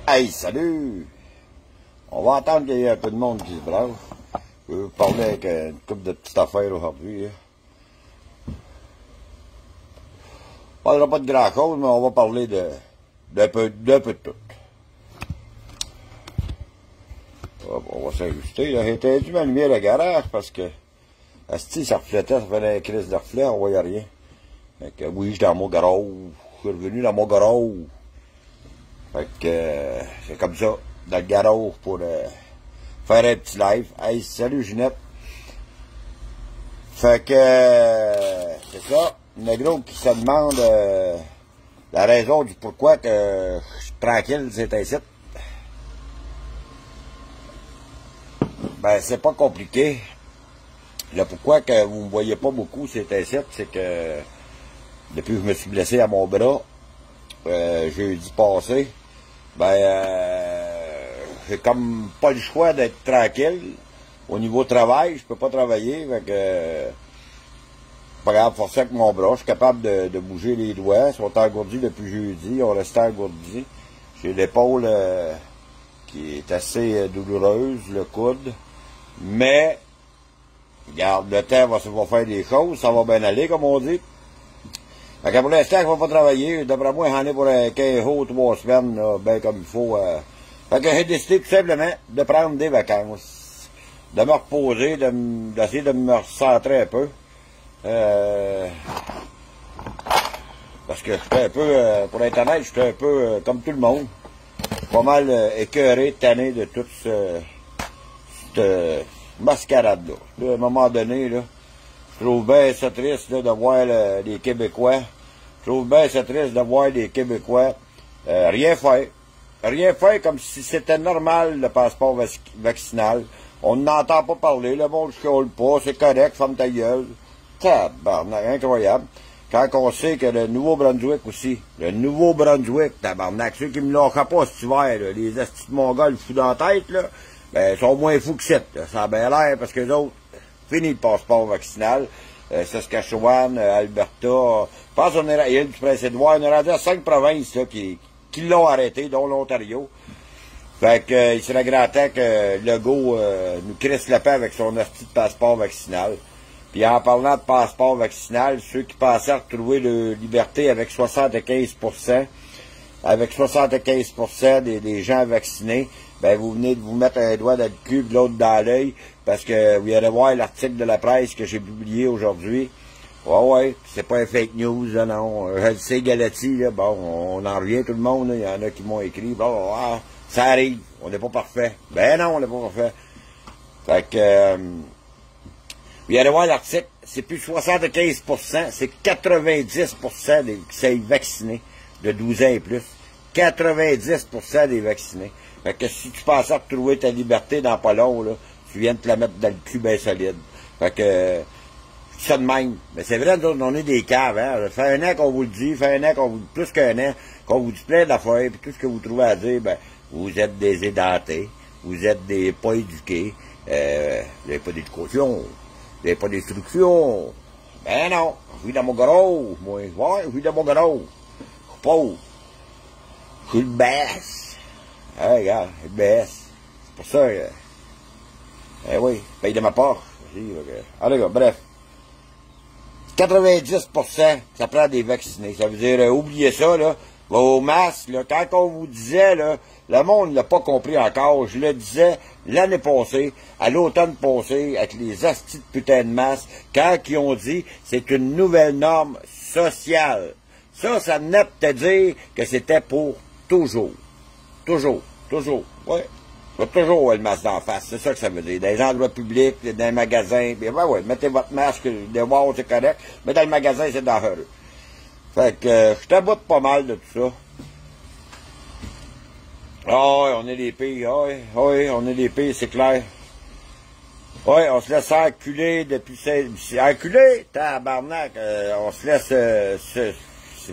Hey, salut! On va attendre qu'il y ait un peu de monde qui se brave. Je vais vous parler avec une couple de petites affaires aujourd'hui. On parlera pas de grand-chose, mais on va parler d'un peu de tout. On va s'ajuster. J'ai éteint ma lumière à garage parce que asti, ça reflétait, ça faisait une crise de reflet, on voyait rien. Fait que oui, j'étais dans mon garage. Je suis revenu dans mon garage. Fait que c'est comme ça, dans le garage pour faire un petit live. Hey, salut Ginette. Fait que c'est ça. Une gros qui se demande la raison du pourquoi que je suis tranquille, c'est ainsi. Ben, c'est pas compliqué. Le pourquoi que vous me voyez pas beaucoup, c'est ainsi, c'est que depuis que je me suis blessé à mon bras, jeudi passé, ben, j'ai comme pas le choix d'être tranquille. Au niveau travail, je peux pas travailler, fait que, pas grave, forcer avec mon bras, je suis capable de bouger les doigts, ils sont engourdis depuis jeudi, on restait engourdis. J'ai l'épaule qui est assez douloureuse, le coude, mais, regarde, le temps va faire des choses, ça va bien aller, comme on dit. Fait que pour l'instant, je ne vais pas travailler. D'après moi, j'en ai pour 15 jours, 3 semaines, là, bien comme il faut. Fait que j'ai décidé tout simplement de prendre des vacances, de me reposer, d'essayer de me recentrer un peu. Parce que j'étais un peu, pour être honnête, j'étais un peu comme tout le monde. Pas mal écœuré, tanné de toute cette mascarade-là. À un moment donné, là, je trouve bien ça triste là, de voir les Québécois. Je trouve bien ça triste de voir les Québécois rien faire. Rien faire comme si c'était normal le passeport vaccinal. On n'entend pas parler, le monde ne chiale pas, c'est correct, ferme ta gueule. Tabarnak, incroyable. Quand on sait que le Nouveau-Brunswick aussi, le Nouveau-Brunswick, tabarnak, ceux qui me lâchent pas cet hiver, là, les astis de mongols fous dans la tête, là, ben, sont moins fous que cette. Ça a bien l'air parce que les autres, fini le passeport vaccinal. Saskatchewan, Alberta, je pense qu'on est à l'île du Prince-Édouard, on est rendu à 5 provinces là, qui l'ont arrêté, dont l'Ontario. Fait que il serait grand temps que Legault nous crisse la paix avec son hostie de passeport vaccinal. Puis en parlant de passeport vaccinal, ceux qui pensaient retrouver leur liberté avec 75%, des gens vaccinés, ben vous venez de vous mettre un doigt dans le cul, l'autre dans l'œil, parce que vous irez voir l'article de la presse que j'ai publié aujourd'hui. Ouais, c'est pas un fake news, là, non. Je le sais, Galati, là, bon, on en revient tout le monde, il y en a qui m'ont écrit, bon, ça arrive, on n'est pas parfait. Ben non, on n'est pas parfait. Fait que, vous irez voir l'article, c'est plus 75%, c'est 90% qui sont vaccinés, de 12 ans et plus. 90% des vaccinés. Fait que si tu pensais retrouver ta liberté dans pas long, là, tu viens de te la mettre dans le cul bien solide. Fait que, ça de même. Mais c'est vrai, nous autres, on est des caves, hein. Ça fait un an qu'on vous le dit, plus qu'un an, qu'on vous dit plein d'affaires, puis tout ce que vous trouvez à dire, ben, vous êtes des édentés, vous êtes des pas éduqués, vous n'avez pas d'éducation, vous n'avez pas d'instruction. Ben non, je vis dans mon garage, moi. Ouais, je vis dans mon garage. Je suis pauvre. Je suis le baisse. Ah, regarde, le baisse. C'est pour ça que... Eh oui, paye de ma part. Allez, gars, bref. 90%, ça prend des vaccinés. Ça veut dire, oubliez ça, là. Vos masques, là, quand on vous disait, là, le monde ne l'a pas compris encore. Je le disais l'année passée, à l'automne passé, avec les astis de putain de masques, quand ils ont dit, c'est une nouvelle norme sociale. Ça venait de te dire que c'était pour toujours. Toujours. Ouais. Il va toujours avoir le masque d'en face, c'est ça que ça veut dire. Dans les endroits publics, dans les magasins, bien ouais, mettez votre masque, dehors c'est correct, mais dans le magasin, c'est dangereux. Fait que je t'aboute pas mal de tout ça. Ah ouais, on est les pires, ouais, on est les pires, c'est clair. Ouais, on se laisse enculer depuis... Enculer? Tabarnak, on se laisse... c'est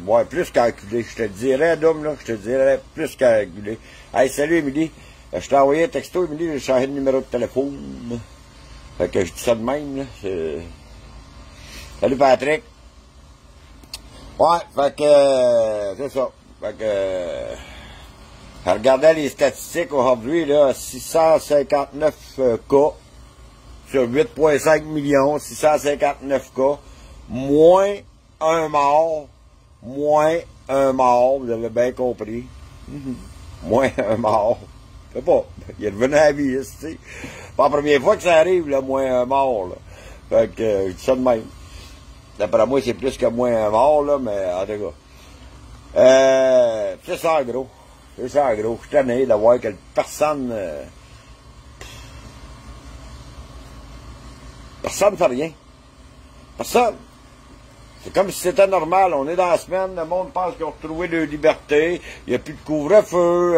ouais, plus qu'enculer, je te le dirais, Dom, là, je te le dirais plus qu'enculer. Hey, salut, Émilie. Je t'ai envoyé un texto, Émilie, j'ai changé de numéro de téléphone. Fait que je dis ça de même, là. Salut, Patrick. Ouais, fait que... c'est ça. Fait que... Je regardais les statistiques aujourd'hui, là, 659 cas sur 8,5 millions, 659 cas, moins un mort, vous avez bien compris. Moins un mort. Je sais pas, il est revenu à la vie, tu sais. Pas la première fois que ça arrive, là, moins un mort, là. Fait que, je dis ça de même. D'après moi, c'est plus que moins un mort, là, mais en tout cas. C'est ça, gros. C'est ça, gros. Je suis tanné de voir que personne... personne ne fait rien. Personne. C'est comme si c'était normal. On est dans la semaine, le monde pense qu'ils ont retrouvé leur liberté. Il n'y a plus de couvre-feu.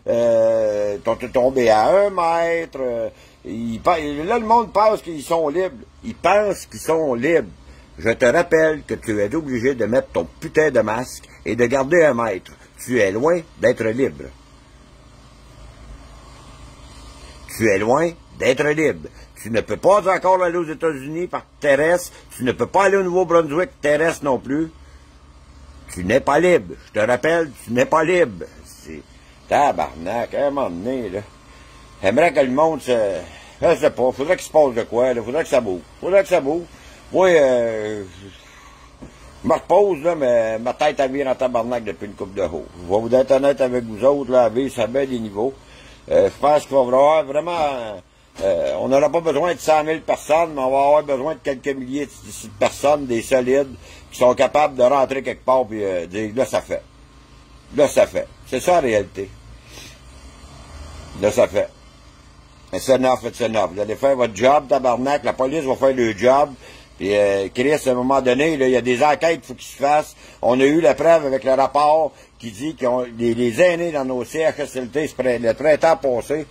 T'es tombé à 1 mètre. Là, le monde pense qu'ils sont libres. Ils pensent qu'ils sont libres. Je te rappelle que tu es obligé de mettre ton putain de masque et de garder 1 mètre. Tu es loin d'être libre. Tu es loin d'être libre. Tu ne peux pas encore aller aux États-Unis par terrestre. Tu ne peux pas aller au Nouveau-Brunswick terrestre non plus. Tu n'es pas libre. Je te rappelle, tu n'es pas libre. C'est tabarnak, à un moment donné, là. J'aimerais que le monde se... Je sais pas, faudrait qu'il se passe de quoi, là. Faudrait que ça bouge. Moi, je me repose, là, mais ma tête a viré en tabarnak depuis une coupe de haut. Je vais vous être honnête avec vous autres, là, ça a bien des niveaux. Je pense qu'il va y avoir vraiment... on n'aura pas besoin de 100 000 personnes, mais on va avoir besoin de quelques milliers de personnes, des solides, qui sont capables de rentrer quelque part et dire, là, ça fait. Là, ça fait. C'est ça, la réalité. Là, ça fait. It's enough, it's enough. Vous allez faire votre job, tabarnak. La police va faire le job. Puis, Chris, à un moment donné, là, il y a des enquêtes qu'il faut qu'ils se fassent. On a eu la preuve avec le rapport qui dit que les aînés dans nos CHSLT, le printemps passé,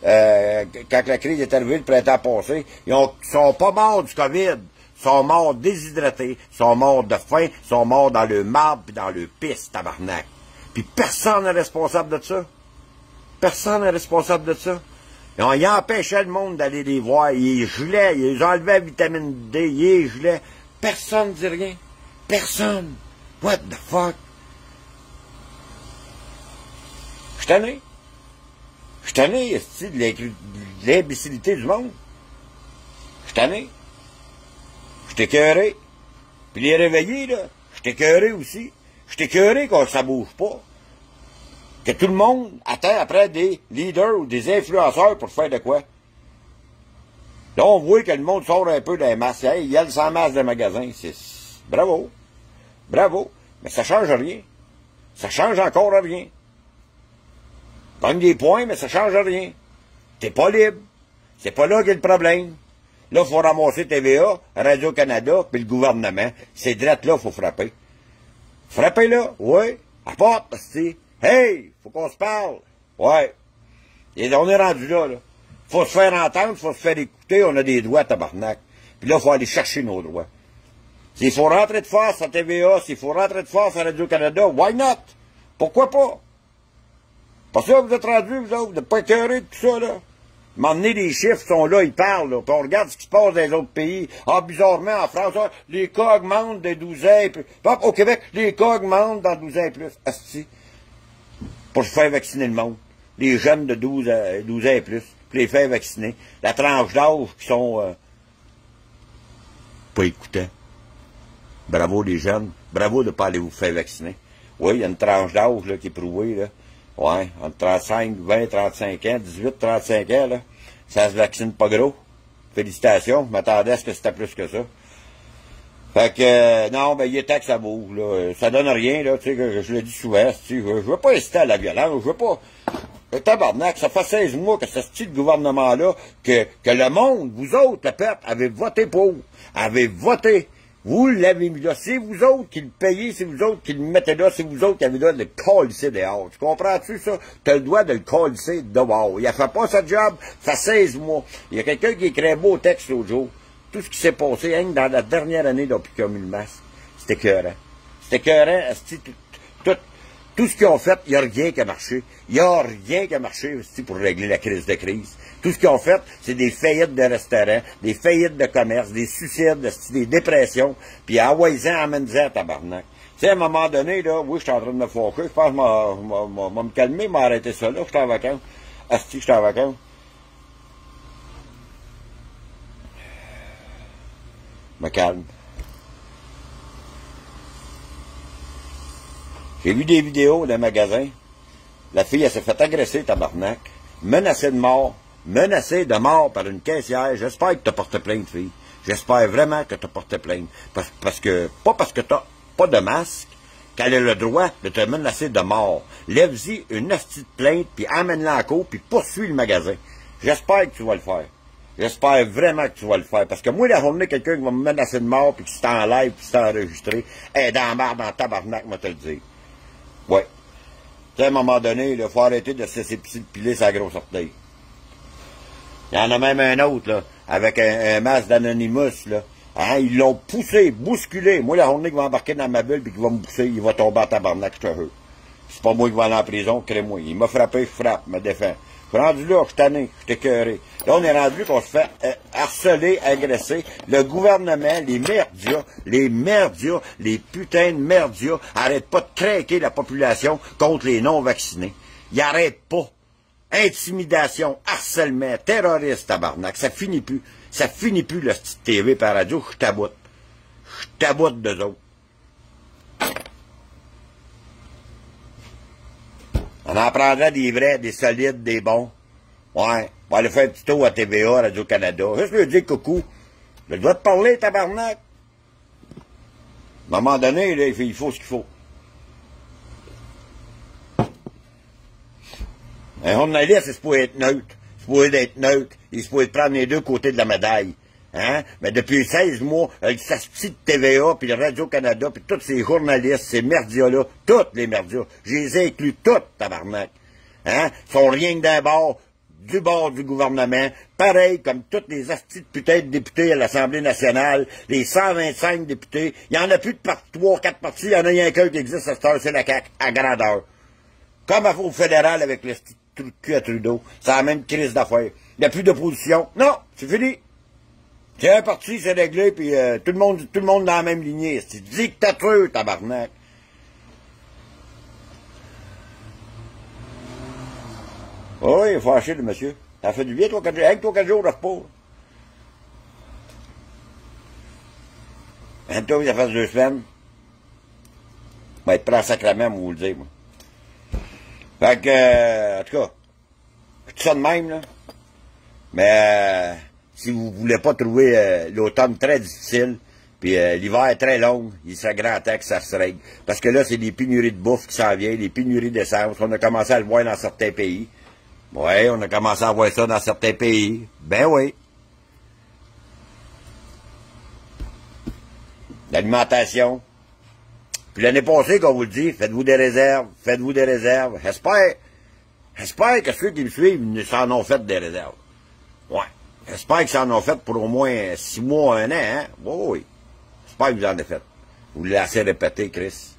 quand la crise est arrivée le printemps passé, ils sont pas morts du COVID. Ils sont morts déshydratés, ils sont morts de faim, ils sont morts dans le marbre puis dans le pisse, tabarnak. Puis personne n'est responsable de ça. Personne n'est responsable de ça. Ils empêchaient le monde d'aller les voir. Ils les gelaient, ils enlevaient la vitamine D, ils les gelaient. Personne ne dit rien. Personne. What the fuck? Je suis tanné. Je suis tanné, de l'imbécilité du monde. Je suis tanné. Je suis écœuré. Puis les réveillés, là, je suis écœuré aussi. Je suis écœuré quand ça bouge pas. Que tout le monde attend après des leaders ou des influenceurs pour faire de quoi. Là, on voit que le monde sort un peu des masses. Hey, il y a le 100 masses de magasins. Bravo. Bravo. Mais ça change rien. Ça change encore rien. Gagne des points, mais ça change rien. T'es pas libre. C'est pas là qu'il y a le problème. Là, il faut ramasser TVA, Radio-Canada, puis le gouvernement. C'est direct là qu'il faut frapper. Frapper là, oui. À porte, c'est. Hey, faut qu'on se parle. Ouais. Et on est rendu là, là. Faut se faire entendre, faut se faire écouter, on a des droits, tabarnak. Puis là, il faut aller chercher nos droits. S'il faut rentrer de force à TVA, s'il faut rentrer de force à Radio-Canada, why not? Pourquoi pas? Parce que là, vous êtes rendus, vous autres, vous n'êtes pas écœurés de tout ça, là. M'emmener les chiffres sont là, ils parlent, là. Puis on regarde ce qui se passe dans les autres pays. Ah, bizarrement, en France, ah, les cas augmentent de 12 ans et plus. Hop, au Québec, les cas augmentent dans 12 ans et plus. Asti. Pour se faire vacciner le monde. Les jeunes de 12 ans et plus. Puis les faire vacciner. La tranche d'âge qui sont pas écoutants. Bravo les jeunes. Bravo de ne pas aller vous faire vacciner. Oui, il y a une tranche d'âge là, qui est prouvée, là. Ouais, entre 35, 20, 35 ans, 18, 35 ans, là. Ça se vaccine pas gros. Félicitations. Je m'attendais à ce que c'était plus que ça. Fait que, non, ben, il est temps que ça bouge, là. Ça donne rien, là, tu sais, je le dis souvent, tu sais, je veux pas inciter à la violence, je veux pas... Tabarnak, ça fait 16 mois que ce style gouvernement-là, que le monde, vous autres, le peuple, avez voté pour, avez voté. Vous l'avez mis là. C'est vous autres qui le payez, c'est vous autres qui le mettez là, c'est vous autres qui avez le droit de le colisser dehors. Tu comprends-tu ça? Tu as le droit de le colisser dehors. Il a fait pas ce job, ça fait 16 mois. Il y a quelqu'un qui écrit un beau texte l'autre jour. Tout ce qui s'est passé, hein, dans la dernière année depuis qu'ils ont mis le masque. C'était écœurant. C'était écœurant. Tout ce qu'ils ont fait, il n'y a rien qui a marché. Il n'y a rien qui a marché pour régler la crise de crise. Tout ce qu'ils ont fait, c'est des faillites de restaurants, des faillites de commerce, des suicides, des dépressions, puis envoyez-en, amène-en, tabarnak. sais, à un moment donné, là, oui, je suis en train de me fâcher. Je pense que je vais me calmer, m'arrêter ça, là. Je suis en vacances. Asti, je suis en vacances. Me calme. J'ai vu des vidéos d'un magasin. La fille, elle s'est fait agresser, tabarnak. Menacée de mort. Menacée de mort par une caissière. J'espère que tu as porté plainte, fille. J'espère vraiment que tu as porté plainte. Parce que, pas parce que tu n'as pas de masque, qu'elle a le droit de te menacer de mort. Lève-y une hostie de plainte, puis amène-la en cour, puis poursuis le magasin. J'espère que tu vas le faire. J'espère vraiment que tu vas le faire. Parce que moi, la journée, quelqu'un qui va me menacer de mort, puis qui c'est en live, puis c'est enregistré, est dans la marde, dans le tabarnak, moi te le dire. Ouais. Tu sais, à un moment donné, il faut arrêter de se laisser piler sa grosse orteil. Il y en a même un autre, là, avec un masque d'Anonymous, là. Hein, ils l'ont poussé, bousculé. Moi, la journée qu'il va embarquer dans ma bulle, puis qu'il va me pousser, il va tomber en tabarnak, je te jure. C'est pas moi qui vais aller en prison, crée-moi. Il m'a frappé, je frappe, me défends. Je suis rendu là, je suis tanné, je suis écœuré. Là, on est rendu qu'on se fait harceler, agresser. Le gouvernement, les merdias, les putains de merdias, arrêtent pas de craquer la population contre les non-vaccinés. Ils arrêtent pas. Intimidation, harcèlement, terroriste, tabarnak. Ça finit plus. Ça finit plus, le petit TV par radio. Je taboute. Je taboute d'eux autres. On en prendrait des vrais, des solides, des bons. Ouais. On va aller faire un petit tour à TVA, Radio-Canada. Juste lui dire coucou. Je dois te parler, tabarnak. À un moment donné, là, il faut ce qu'il faut. Un journaliste, c'est supposé être neutre. C'est supposé être neutre. Il est supposé prendre les deux côtés de la médaille. Hein? Mais depuis 16 mois, le SASPI de TVA, puis le Radio-Canada, puis tous ces journalistes, ces merdias-là, toutes les merdias, je les ai inclus toutes, tabarnak. Hein? Sont rien que d'un bord, du bord du gouvernement, pareil comme toutes les astis de putain de députés à l'Assemblée nationale, les 125 députés, il y en a plus de 3 ou 4 partis, il y en a rien qu'un qui existe à cette heure, c'est la CAQ, à grandeur. Comme au fédéral avec le trou de cul à Trudeau, c'est la même crise d'affaires. Il n'y a plus d'opposition. Non, c'est fini. C'est un parti, c'est réglé, puis tout le monde dans la même lignée. C'est dictature, tabarnak. Oui, il faut fâché, le monsieur. Ça fait du bien, toi, 4 jours. Avec toi, 4 jours de repos. Un toi, ça fait 2 semaines. Je vais être prêt en sacrament, moi, vous le dire, moi. Fait que, en tout cas, je dis ça de même, là. Mais, si vous voulez pas trouver l'automne très difficile, puis l'hiver très long, il serait grand temps que ça se règle. Parce que là, c'est des pénuries de bouffe qui s'en viennent, des pénuries d'essence. On a commencé à le voir dans certains pays. Oui, on a commencé à voir ça dans certains pays. Ben oui. L'alimentation. Puis l'année passée, qu'on vous le dit, faites-vous des réserves, faites-vous des réserves. J'espère que ceux qui me suivent s'en ont fait des réserves. Ouais. J'espère qu'ils s'en ont fait pour au moins 6 mois, 1 an, hein? Oui. J'espère que vous en avez fait. Vous l'avez assez répété, Chris.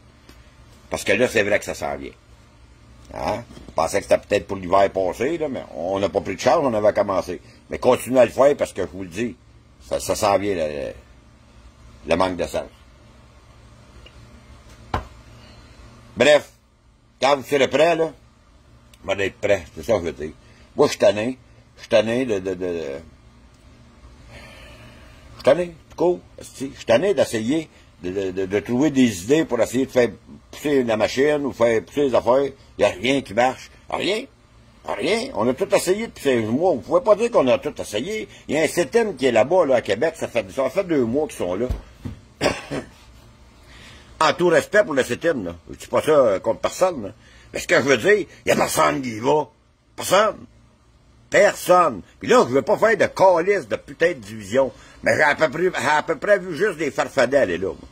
Parce que là, c'est vrai que ça s'en vient. Hein? Je pensais que c'était peut-être pour l'hiver passé, là, mais on n'a pas pris de charge, on avait commencé. Mais continuez à le faire parce que je vous le dis, ça s'en vient, le manque d'essence. Bref, quand vous serez prêt, là, vous allez être prêt, c'est ça que je veux dire. Moi, je suis tanné. Je suis tanné Je suis tanné, tout court. Je suis tanné d'essayer de trouver des idées pour essayer de faire pousser la machine ou faire pousser les affaires. Il n'y a rien qui marche. Rien. Rien. On a tout essayé depuis 16 mois. Vous ne pouvez pas dire qu'on a tout essayé. Il y a un CETIM qui est là-bas, là, à Québec. Ça fait 2 mois qu'ils sont là. En tout respect pour le CETIM, là. Je dis pas ça contre personne, là. Mais ce que je veux dire, il n'y a personne qui y va. Personne. Personne. Puis là, je veux pas faire de calice de putain de division. Mais j'ai à peu près vu juste des farfadets aller là. Moi.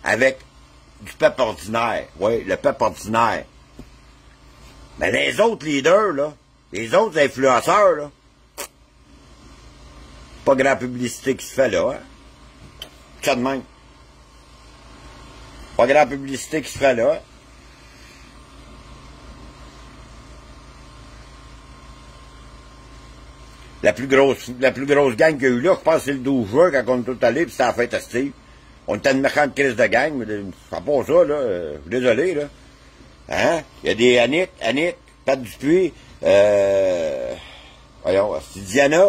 Avec du peuple ordinaire. Oui, le peuple ordinaire. Mais les autres leaders, là, les autres influenceurs, là, pas grand publicité qui se fait là, hein. Ça de même. Pas grand publicité qui se fait là. La plus grosse gang qu'il y a eu là, je pense que c'est le 12 juin quand on est tout allé, puis c'était la fête à Steve. On était une méchante crise de gang, mais ça pas ça, là. Je suis désolé, là. Hein? Il y a des Annick, Pat Dupuis, voyons, c'est Diana,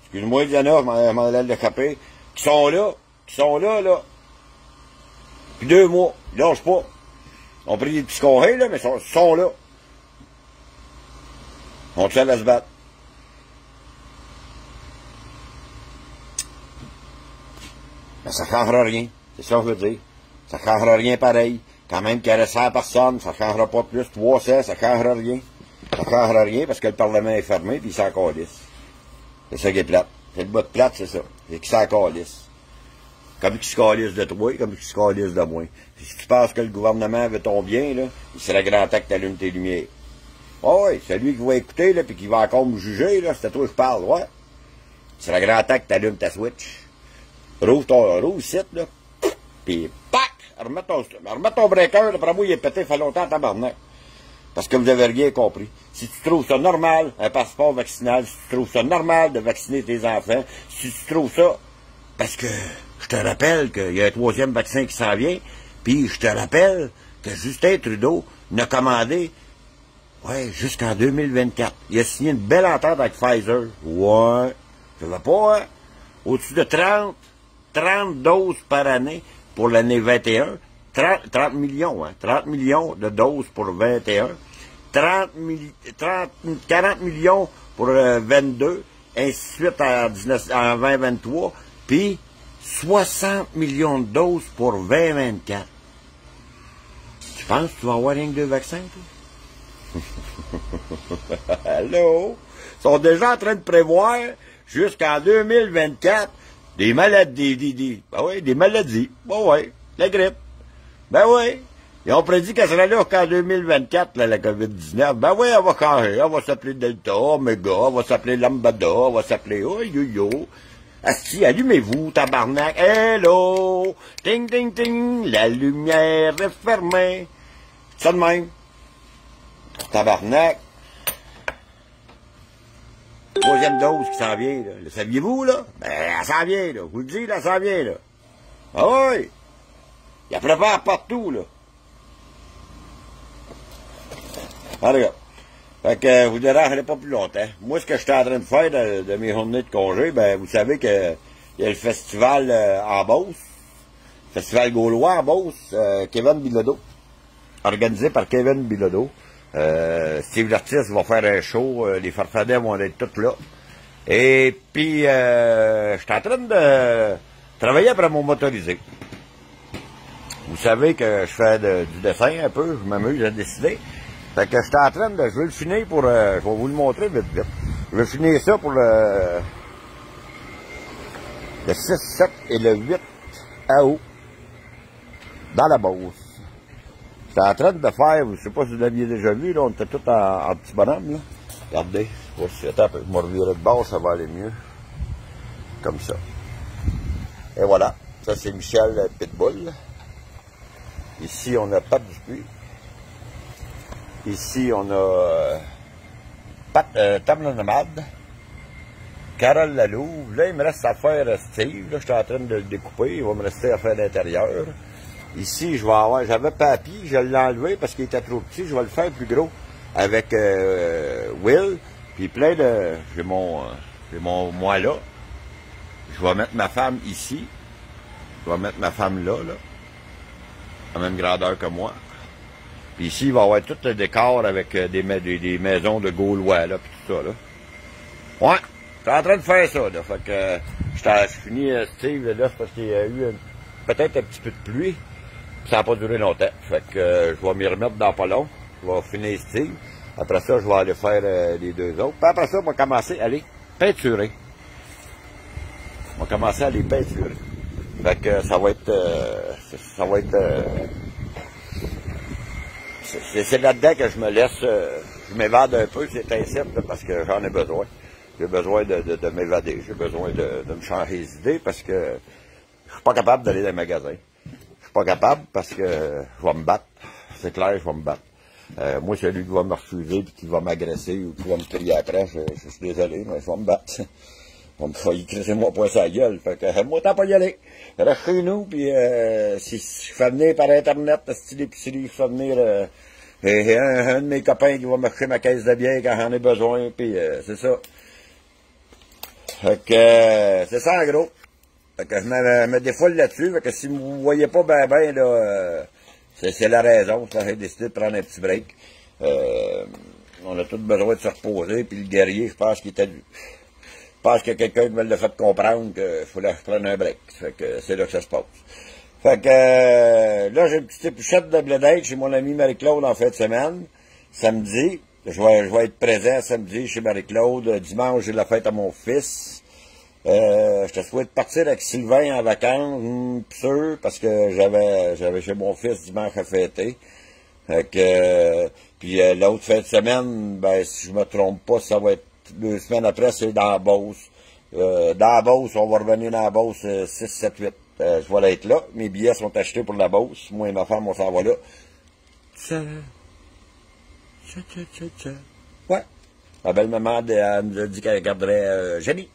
excuse-moi Diana, je m'en allais l'échapper, qui sont là, là. Puis 2 mois, ils lâchent pas. Ils ont pris des petits corées, là, mais ils sont là. On te sert à se battre. Mais ça ne changera rien. C'est ça que je veux dire. Ça ne changera rien pareil. Quand même qu'il y aurait 100 personnes, ça ne changera pas plus. 300, ça ne changera rien. Ça ne changera rien parce que le Parlement est fermé puis il s'en calisse. C'est ça qui est plate. C'est le bout de plate, c'est ça. C'est qu'il s'en calisse. Comme il se calisse de toi, comme il se calisse de moi. Si tu penses que le gouvernement veut ton bien, là, il serait grand temps que tu allumes tes lumières. Oh, oui, c'est lui qui va écouter, là, puis qui va encore me juger, là, c'est à toi que je parle, ouais. Il serait grand temps que tu allumes ta switch. Rouvre site, là. Puis, pac! Remets ton breaker, d'après moi, il est pété, il fait longtemps à tabarnak. Parce que vous avez rien compris. Si tu trouves ça normal, un passeport vaccinal, si tu trouves ça normal de vacciner tes enfants, si tu trouves ça, parce que je te rappelle qu'il y a un 3e vaccin qui s'en vient, puis je te rappelle que Justin Trudeau n'a commandé, ouais, jusqu'en 2024. Il a signé une belle entente avec Pfizer. Ouais, ça va pas, hein? Au-dessus de 30 doses par année pour l'année 21. 30 millions, hein? 30 millions de doses pour 21. 40 millions pour 22. Ainsi de suite en 2023. Puis 60 millions de doses pour 2024. Tu penses que tu vas avoir rien que 2 vaccins, toi? Allô? Ils sont déjà en train de prévoir jusqu'en 2024 des maladies. Ben oui, des maladies. Ben oui, la grippe. Ben oui. Ils ont prédit qu'elle serait là qu'en 2024, là, la COVID-19. Ben oui, elle va changer. Elle va s'appeler Delta, Omega, elle va s'appeler Lambda, elle va s'appeler yo. Asti, allumez-vous, tabarnak. Hello! Ting, ting, ting, la lumière est fermée. C'est ça de même. Tabarnak. 3e dose qui s'en vient, là. Le saviez-vous, là? Ben, elle s'en vient, là. Je vous le dis, là, elle s'en vient, là. Ah oui! Il la prépare partout, là. Ah, regarde. Fait que vous dérangerez pas plus longtemps. Moi, ce que j'étais en train de faire de mes journées de congé, ben, vous savez que il y a le festival en Beauce. Festival gaulois en Beauce. Kevin Bilodeau. Organisé par Kevin Bilodeau. Steve l'artiste va faire un show, les farfadets vont être tous là. Et puis, je suis en train de travailler après mon motorisé. Vous savez que je fais du dessin un peu, je m'amuse à dessiner. Fait que je suis en train de, je veux le finir pour, je vais vous le montrer vite. Je veux finir ça pour le 6, 7 et le 8 août, dans la Beauce. J'étais en train de faire, je ne sais pas si vous l'aviez déjà vu, là, on était tous en petit bonhomme, là. Regardez, attends un peu, je me revirai de bord, ça va aller mieux. Comme ça. Et voilà, ça c'est Michel Pitbull. Ici, on a Pat Dupuis. Ici, on a Tam le Nomade. Carole Lalouve. Là, il me reste à faire Steve. Là, je suis en train de le découper. Il va me rester à faire l'intérieur. Ici, je vais avoir... J'avais Papy, je l'ai enlevé parce qu'il était trop petit. Je vais le faire plus gros avec Will. Puis plein de... J'ai mon moi là. Je vais mettre ma femme ici. Je vais mettre ma femme là. À la même grandeur que moi. Puis ici, il va y avoir tout le décor avec des maisons de Gaulois, là, puis tout ça, là. Ouais, je suis en train de faire ça, là. Fait que je finis Steve, là, c'est parce qu'il y a eu peut-être un petit peu de pluie. Puis ça n'a pas duré longtemps. Fait que je vais m'y remettre dans pas long. Je vais finir Steve. Après ça, je vais aller faire les 2 autres. Puis après ça, on va commencer à les peinturer. On va commencer à les peinturer. Fait que ça va être... c'est là-dedans que je me laisse... je m'évade un peu, c'est simple, parce que j'en ai besoin. J'ai besoin de m'évader. J'ai besoin de me changer les idées parce que je suis pas capable d'aller dans les magasins. Je suis pas capable parce que je vais me battre. C'est clair, je vais me battre. Moi, celui qui va me refuser, puis qui va m'agresser ou qui va me crier après, je suis désolé, mais je vais me battre. On me fait crisser mon poing sur la gueule. Fait que, moi, t'as pas y aller. Reste chez nous, puis si je fais venir par Internet, style épicerie, je fais venir un de mes copains qui va m'acheter ma caisse de bière quand j'en ai besoin, puis c'est ça. Fait que, c'est ça en gros. Fait que je me défoule là-dessus, fait que si vous ne voyez pas ben là, c'est la raison, ça j'ai décidé de prendre un petit break. On a tous besoin de se reposer, puis le guerrier, je pense qu'il était... Je pense que quelqu'un me l'a fait comprendre qu'il fallait que je prenne un break. Fait que c'est là que ça se passe. Fait que là, j'ai une petite épluchette de blé d'Aide chez mon ami Marie-Claude en fin de semaine. Samedi. Je vais être présent samedi chez Marie-Claude. Dimanche, j'ai la fête à mon fils. Je te souhaite partir avec Sylvain en vacances, sûr, parce que j'avais chez mon fils dimanche à fêter. Fait que puis l'autre fin de semaine, ben si je me trompe pas, ça va être 2 semaines après, c'est dans la Beauce. Dans la Beauce, on va revenir dans la Beauce 6, 7, 8. Je vais être là. Mes billets sont achetés pour la Beauce. Moi et ma femme, on s'en va là. Ouais. Ma belle-maman, elle nous a dit qu'elle garderait Jenny.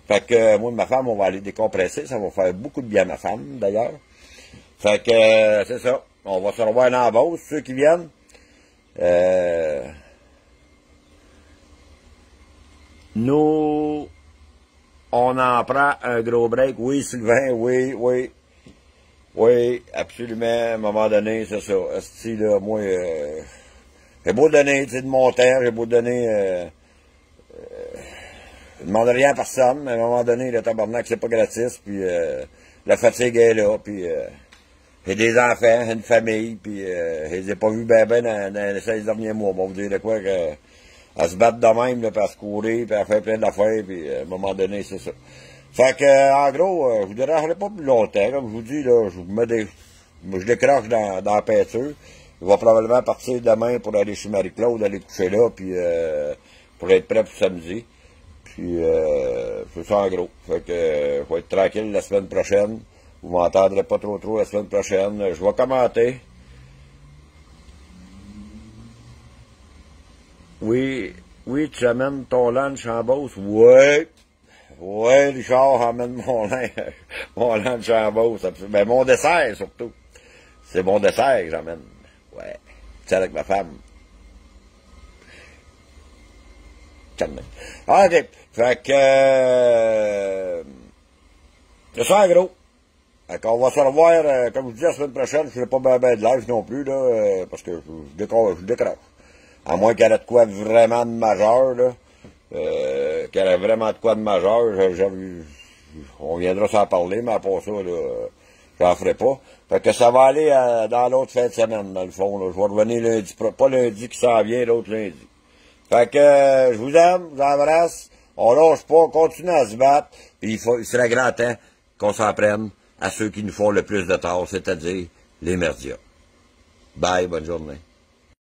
Fait que moi et ma femme, on va aller décompresser. Ça va faire beaucoup de bien à ma femme, d'ailleurs. Fait que c'est ça. On va se revoir dans la Beauce, ceux qui viennent. Nous, on en prend un gros break. Oui, Sylvain, oui, absolument. À un moment donné, c'est ça. Esti, là, moi, j'ai beau donner, tu sais, de mon temps, j'ai beau donner, je demande rien à personne, mais à un moment donné, le tabarnak, c'est pas gratis, puis la fatigue est là, puis j'ai des enfants, une famille, puis je les ai pas vus ben dans les 16 derniers mois. Bon, vous dire de quoi que... à se battre de même, là, puis à se courir, puis à faire plein d'affaires, puis à un moment donné, c'est ça. Fait que, en gros, je vous dérangerai pas plus longtemps, comme je vous dis, là, je décroche dans la peinture. Je vais probablement partir demain pour aller chez Marie-Claude, aller coucher là, puis pour être prêt pour samedi. Puis, c'est ça en gros. Fait que, je vais être tranquille la semaine prochaine. Vous m'entendrez pas trop la semaine prochaine. Je vais commenter. Oui, tu amènes ton lunch en Beauce? Oui. Oui, Richard amène mon lunch en Beauce. Ben, mon dessert, surtout. C'est mon dessert que j'amène. Ouais. C'est avec ma femme. Ah, OK. Fait que... c'est ça, en gros. Fait qu'on va se revoir, comme je vous dis, la semaine prochaine. Je ferai pas ben de live non plus, là, parce que je décroche. À moins qu'elle ait de quoi vraiment de majeur, là. Qu'elle ait vraiment de quoi de majeur, on viendra s'en parler, mais à part ça, là, j'en ferai pas. Fait que ça va aller dans l'autre fin de semaine, dans le fond, là. Je vais revenir lundi, pas lundi qui s'en vient, l'autre lundi. Fait que je vous aime, je vous embrasse. On lâche pas, on continue à se battre. Puis il serait grand temps qu'on s'en prenne à ceux qui nous font le plus de tort, c'est-à-dire les merdias. Bye, bonne journée.